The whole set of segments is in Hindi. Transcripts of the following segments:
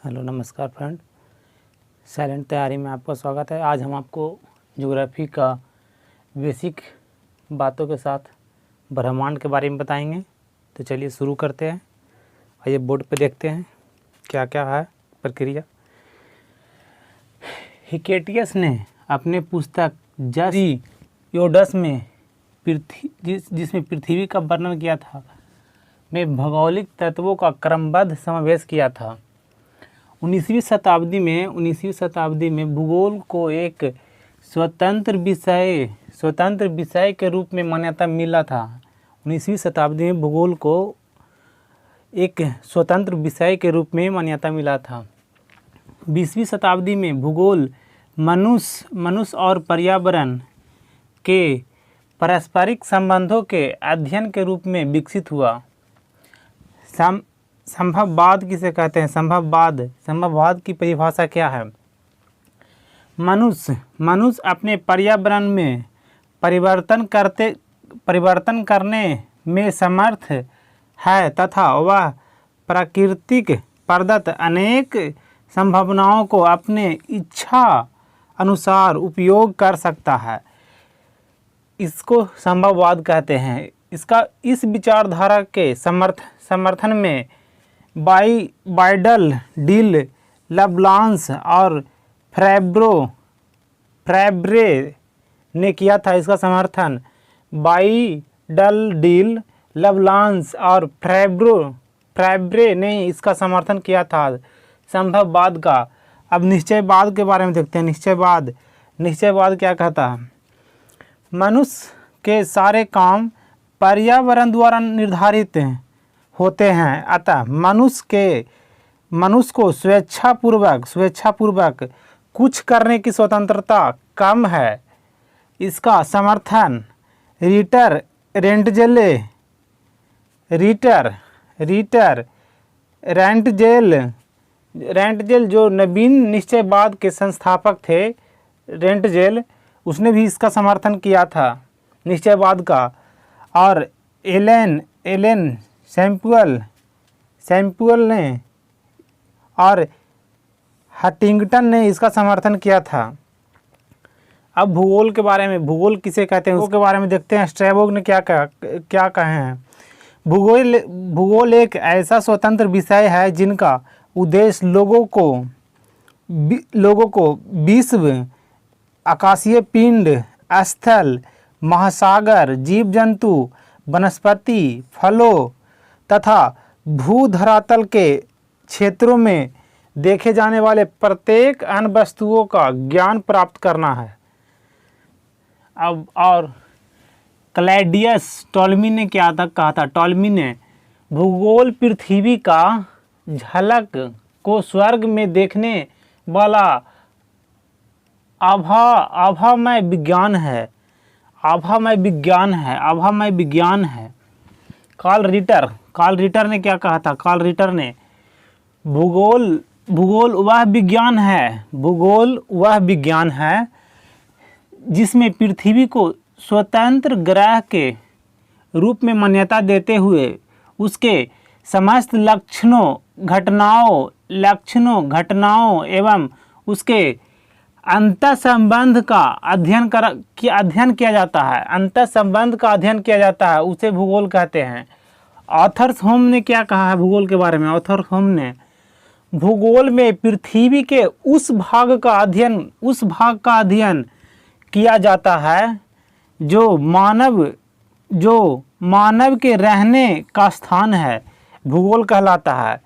हेलो नमस्कार फ्रेंड, साइलेंट तैयारी में आपका स्वागत है। आज हम आपको ज्योग्राफी का बेसिक बातों के साथ ब्रह्मांड के बारे में बताएंगे। तो चलिए शुरू करते हैं। आइए बोर्ड पे देखते हैं क्या क्या है प्रक्रिया। हिकेटियस ने अपने पुस्तक जसियोडस में जिसमें पृथ्वी का वर्णन किया था में भौगोलिक तत्वों का क्रमबद्ध समावेश किया था। 19वीं शताब्दी में भूगोल को एक स्वतंत्र विषय के रूप में मान्यता मिला था। 19वीं शताब्दी में भूगोल को एक स्वतंत्र विषय के रूप में मान्यता मिला था। 20वीं शताब्दी में भूगोल मनुष्य और पर्यावरण के पारस्परिक संबंधों के अध्ययन के रूप में विकसित हुआ। संभववाद किसे कहते हैं? संभववाद की परिभाषा क्या है? मनुष्य अपने पर्यावरण में परिवर्तन करने में समर्थ है तथा वह प्राकृतिक प्रदत्त अनेक संभावनाओं को अपने इच्छा अनुसार उपयोग कर सकता है। इसको संभववाद कहते हैं। इस विचारधारा के समर्थन में बाइडल, डिल, लवलांस और फैब्रे ने किया था। इसका समर्थन बाइडल, डिल, लवलांस और फैब्रे ने इसका समर्थन किया था संभववाद का। अब निश्चयवाद के बारे में देखते हैं। निश्चयवाद क्या कहता है? मनुष्य के सारे काम पर्यावरण द्वारा निर्धारित होते हैं, अतः मनुष्य को स्वेच्छापूर्वक कुछ करने की स्वतंत्रता कम है। इसका समर्थन रेंटजेल जो नवीन निश्चयवाद के संस्थापक थे, रेंटजेल, उसने भी इसका समर्थन किया था निश्चयवाद का। और एलन सैम्पुअल ने और हटिंगटन ने इसका समर्थन किया था। अब भूगोल के बारे में, भूगोल किसे कहते हैं उसके बारे में देखते हैं। स्ट्रैबो ने क्या कहे हैं? भूगोल एक ऐसा स्वतंत्र विषय है जिनका उद्देश्य लोगों को विश्व, आकाशीय पिंड, स्थल, महासागर, जीव जंतु, वनस्पति, फलों तथा भूधरातल के क्षेत्रों में देखे जाने वाले प्रत्येक अन्य वस्तुओं का ज्ञान प्राप्त करना है। अब और क्लैडियस टॉलमी ने क्या कहा था? टॉलमी ने भूगोल पृथ्वी का झलक को स्वर्ग में देखने वाला आभामय विज्ञान है। कार्ल रिटर ने क्या कहा था? कार्ल रिटर ने भूगोल वह विज्ञान है जिसमें पृथ्वी को स्वतंत्र ग्रह के रूप में मान्यता देते हुए उसके समस्त लक्षणों, घटनाओं एवं उसके अंतर संबंध का अध्ययन किया जाता है। उसे भूगोल कहते हैं। ऑथर्स होम ने क्या कहा है भूगोल के बारे में? ऑथर्स होम ने भूगोल में पृथ्वी के उस भाग का अध्ययन किया जाता है जो मानव के रहने का स्थान है, भूगोल कहलाता है।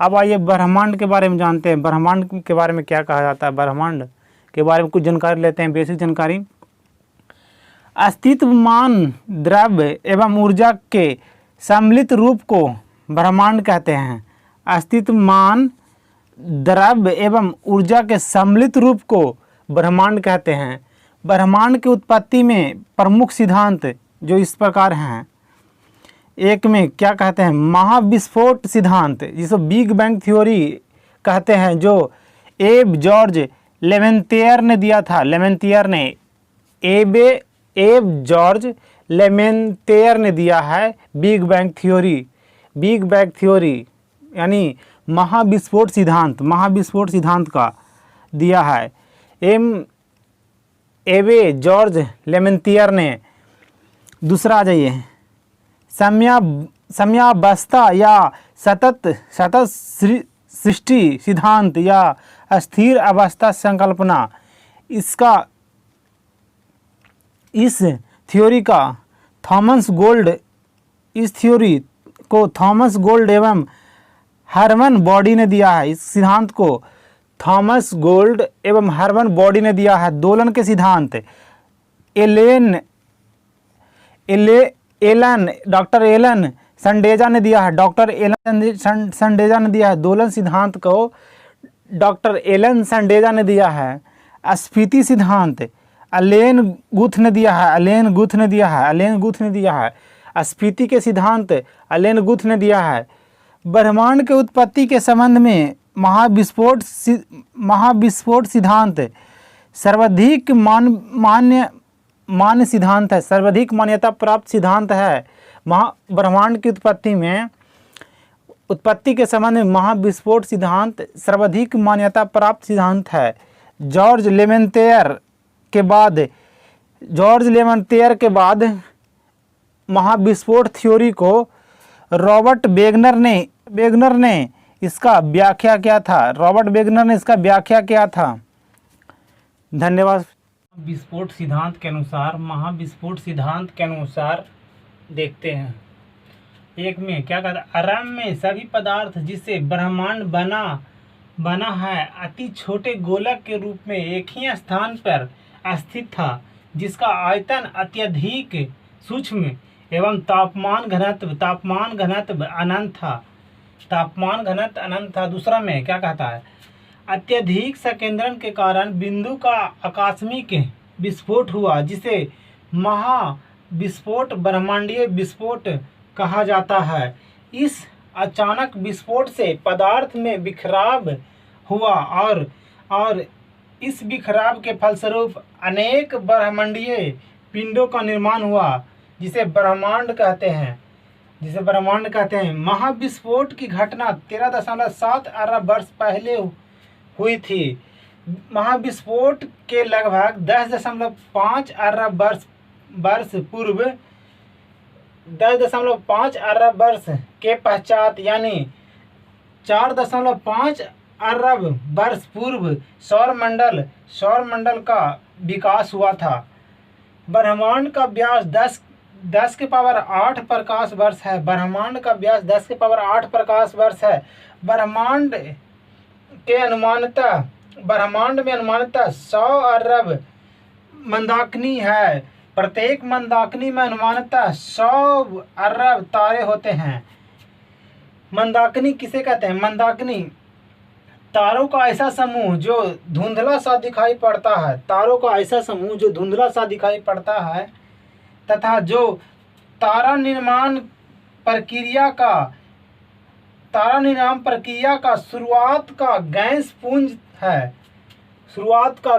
अब आइए ब्रह्मांड के बारे में जानते हैं। ब्रह्मांड के बारे में क्या कहा जाता है? ब्रह्मांड के बारे में कुछ जानकारी लेते हैं, बेसिक जानकारी। अस्तित्वमान द्रव्य एवं ऊर्जा के सम्मिलित रूप को ब्रह्मांड कहते हैं। अस्तित्वमान द्रव्य एवं ऊर्जा के सम्मिलित रूप को ब्रह्मांड कहते हैं। ब्रह्मांड की उत्पत्ति में प्रमुख सिद्धांत जो इस प्रकार हैं। एक में क्या कहते हैं? महाविस्फोट सिद्धांत, जिसे बिग बैंग थ्योरी कहते हैं, जो एब जॉर्ज लेमेंतियर ने दिया था। एब जॉर्ज लेमेंतियर ने दिया है बिग बैंग थ्योरी यानी महाविस्फोट सिद्धांत का दिया है। एवे जॉर्ज लेमेंटियर ने। दूसरा आ जाइए, समयावस्था या सतत सृष्टि सिद्धांत या अस्थिर अवस्था संकल्पना। इस थ्योरी को थॉमस गोल्ड एवं हर्मन बॉडी ने दिया है। इस सिद्धांत को थॉमस गोल्ड एवं हर्मन बॉडी ने दिया है। दोलन के सिद्धांत डॉक्टर एलन संडेजा ने दिया है। दोलन सिद्धांत को डॉक्टर एलन संडेजा ने दिया है। स्फीति सिद्धांत अलेन गुथ ने दिया है। स्फीति के सिद्धांत अलेन गुथ ने दिया है। ब्रह्मांड के उत्पत्ति के संबंध में महाविस्फोट सिद्धांत सर्वाधिक मान्य सिद्धांत है, सर्वाधिक मान्यता प्राप्त सिद्धांत है। ब्रह्मांड की उत्पत्ति के संबंध में महाविस्फोट सिद्धांत सर्वाधिक मान्यता प्राप्त सिद्धांत है। जॉर्ज लेमेंटियर के बाद महाविस्फोट थ्योरी को रॉबर्ट वेगनर ने इसका व्याख्या किया था। धन्यवाद। महाविस्फोट सिद्धांत के अनुसार देखते हैं। एक में क्या कहता है, आरंभ में सभी पदार्थ जिससे ब्रह्मांड बना है अति छोटे गोलक के रूप में एक ही स्थान पर स्थित था, जिसका आयतन अत्यधिक सूक्ष्म एवं तापमान घनत्व अनंत था। दूसरा में क्या कहता है, अत्यधिक संकेंद्रण के कारण बिंदु का आकस्मिक विस्फोट हुआ, जिसे महाविस्फोट ब्रह्मांडीय विस्फोट कहा जाता है। इस अचानक विस्फोट से पदार्थ में बिखराव हुआ और इस बिखराव के फलस्वरूप अनेक ब्रह्मांडीय पिंडों का निर्माण हुआ, जिसे ब्रह्मांड कहते हैं। महाविस्फोट की घटना 13.7 अरब वर्ष पहले हुई थी। महाविस्फोट के लगभग 10.5 अरब वर्ष के पश्चात यानी 4.5 अरब वर्ष पूर्व सौरमंडल का विकास हुआ था। ब्रह्मांड का व्यास 10 के पावर 8 प्रकाश वर्ष है। ब्रह्मांड में अनुमानतः 100 अरब मंदाकिनी है। प्रत्येक मंदाकिनी में अनुमानतः 100 अरब तारे होते हैं। मंदाकिनी किसे कहते हैं? मंदाकिनी तारों का ऐसा समूह जो धुंधला सा दिखाई पड़ता है तथा जो तारा निर्माण प्रक्रिया का शुरुआत का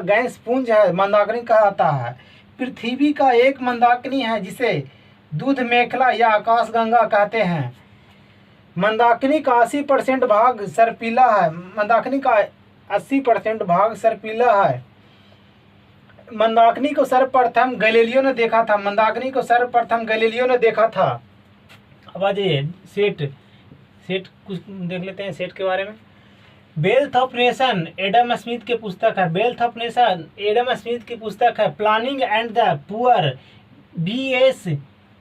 गैस पुंज है, मंदाकिनी कहा जाता है। पृथ्वी का एक मंदाकिनी है जिसे दूध मेखला या आकाशगंगा कहते हैं। मंदाकिनी का 80% भाग सर्पिला है। मंदाकिनी को सर्वप्रथम गैलीलियो ने देखा था। अब आ जाइए सेट कुछ देख लेते हैं सेट के बारे में। Wealth of nation Adam Smith की पुस्तक है। Planning and the poor B.S.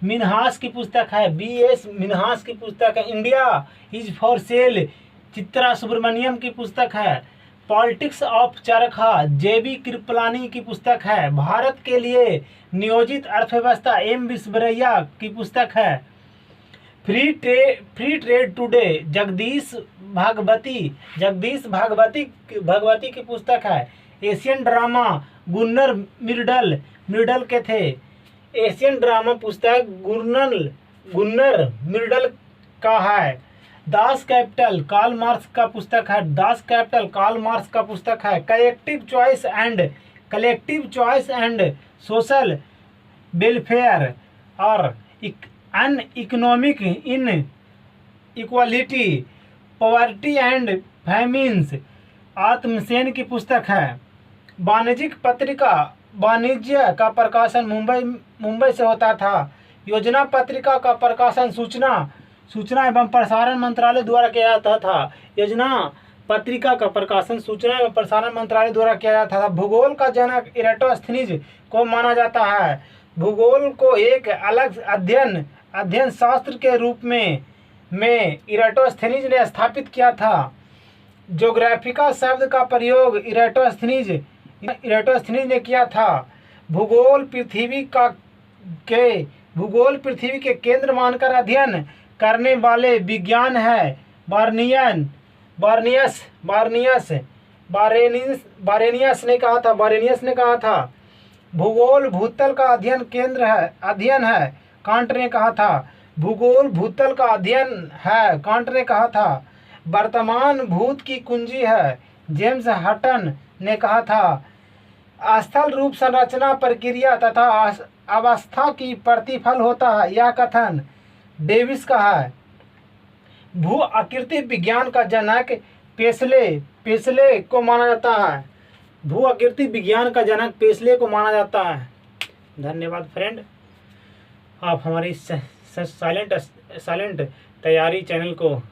Minhas की पुस्तक है। India is for sale Chitra Subramaniam की पुस्तक है। Politics of Charkha JB Kripalani की पुस्तक है। भारत के लिए नियोजित अर्थव्यवस्था M विश्वरैया की पुस्तक है। फ्री ट्रेड टुडे जगदीश भागवती की पुस्तक है। एशियन ड्रामा गुन्नर मिर्डल के थे। एशियन ड्रामा पुस्तक गुन्नर मिर्डल का है। दास कैपिटल कार्ल मार्क्स का पुस्तक है। Collective choice and social welfare और on economic inequality poverty and famines आत्मसेन की पुस्तक है। वाणिज्यिक पत्रिका वाणिज्य का प्रकाशन मुंबई से होता था। योजना पत्रिका का प्रकाशन सूचना एवं प्रसारण मंत्रालय द्वारा किया जाता था। योजना पत्रिका का प्रकाशन सूचना एवं प्रसारण मंत्रालय द्वारा किया जाता था। भूगोल का जनक इराटोस्थेनीज को माना जाता है। भूगोल को एक अलग अध्ययन शास्त्र के रूप में इराटोस्थेनीज ने स्थापित किया था। ज्योग्राफिका शब्द का प्रयोग इराटोस्थेनीज ने किया था। भूगोल पृथ्वी के केंद्र मानकर अध्ययन करने वाले विज्ञान है। बारेनियस ने कहा था भूगोल भूतल का अध्ययन है। कांट ने कहा था भूगोल भूतल का अध्ययन है। कांट ने कहा था वर्तमान भूत की कुंजी है। जेम्स हटन ने कहा था स्थल रूप संरचना प्रक्रिया तथा अवस्था की प्रतिफल होता है। यह कथन डेविस का है। भू आकृति विज्ञान का जनक पेसले को माना जाता है। भू आकृति विज्ञान का जनक पेसले को माना जाता है। धन्यवाद फ्रेंड। आप हमारी साइलेंट तैयारी चैनल को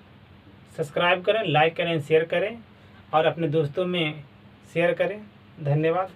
सब्सक्राइब करें, लाइक करें, शेयर करें और अपने दोस्तों में शेयर करें। धन्यवाद।